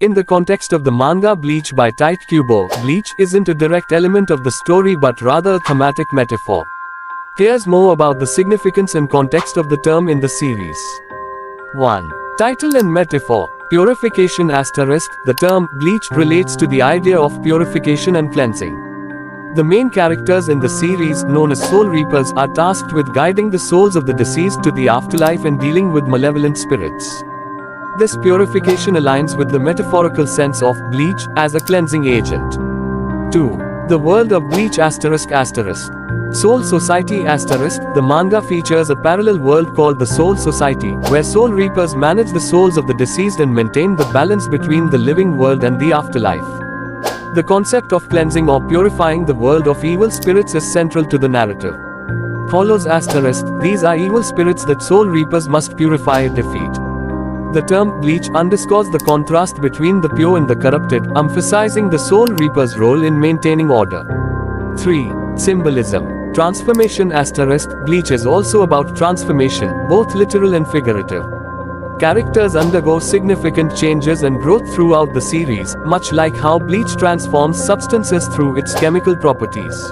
In the context of the manga Bleach by Tite Kubo, Bleach isn't a direct element of the story but rather a thematic metaphor. Here's more about the significance and context of the term in the series. 1. Title and metaphor. Purification *. The term bleach relates to the idea of purification and cleansing. The main characters in the series, known as Soul Reapers, are tasked with guiding the souls of the deceased to the afterlife and dealing with malevolent spirits. This purification aligns with the metaphorical sense of bleach as a cleansing agent. 2. The world of Bleach ***. Soul Society ***. The manga features a parallel world called the Soul Society, where Soul Reapers manage the souls of the deceased and maintain the balance between the living world and the afterlife. The concept of cleansing or purifying the world of evil spirits is central to the narrative. Hollows ***. These are evil spirits that Soul Reapers must purify and defeat. The term bleach underscores the contrast between the pure and the corrupted, emphasizing the Soul Reaper's role in maintaining order. 3. Symbolism. Transformation ***. Bleach is also about transformation, both literal and figurative. Characters undergo significant changes and growth throughout the series, much like how bleach transforms substances through its chemical properties.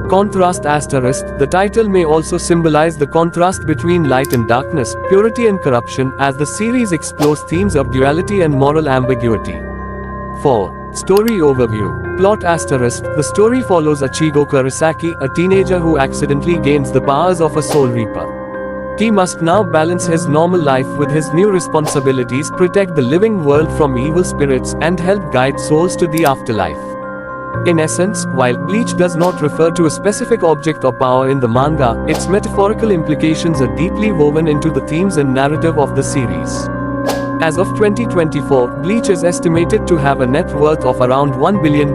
Contrast ***. The title may also symbolize the contrast between light and darkness, purity and corruption, as the series explores themes of duality and moral ambiguity. 4. Story overview. Plot ***. The story follows Ichigo Kurosaki, a teenager who accidentally gains the powers of a Soul Reaper. He must now balance his normal life with his new responsibilities, protect the living world from evil spirits, and help guide souls to the afterlife. In essence, while bleach does not refer to a specific object or power in the manga, its metaphorical implications are deeply woven into the themes and narrative of the series. As of 2024, Bleach is estimated to have a net worth of around $1 billion.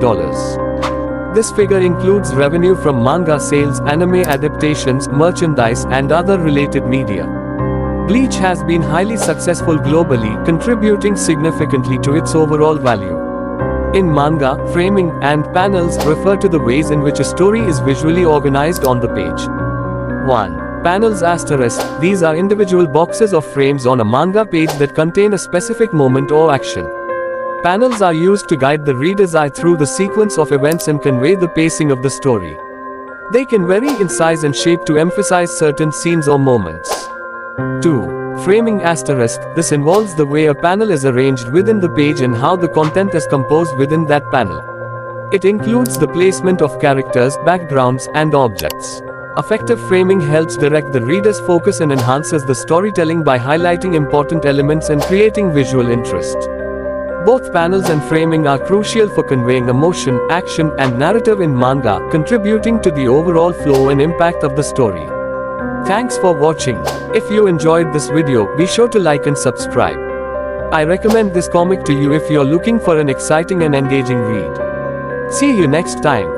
This figure includes revenue from manga sales, anime adaptations, merchandise, and other related media. Bleach has been highly successful globally, contributing significantly to its overall value. In manga, framing and panels refer to the ways in which a story is visually organized on the page. 1. Panels ***. These are individual boxes or frames on a manga page that contain a specific moment or action. Panels are used to guide the reader's eye through the sequence of events and convey the pacing of the story. They can vary in size and shape to emphasize certain scenes or moments. 2. Framing ***. This involves the way a panel is arranged within the page and how the content is composed within that panel. It includes the placement of characters, backgrounds, and objects. Effective framing helps direct the reader's focus and enhances the storytelling by highlighting important elements and creating visual interest. Both panels and framing are crucial for conveying emotion, action, and narrative in manga, contributing to the overall flow and impact of the story. Thanks for watching. If you enjoyed this video, be sure to like and subscribe. I recommend this comic to you if you're looking for an exciting and engaging read. See you next time.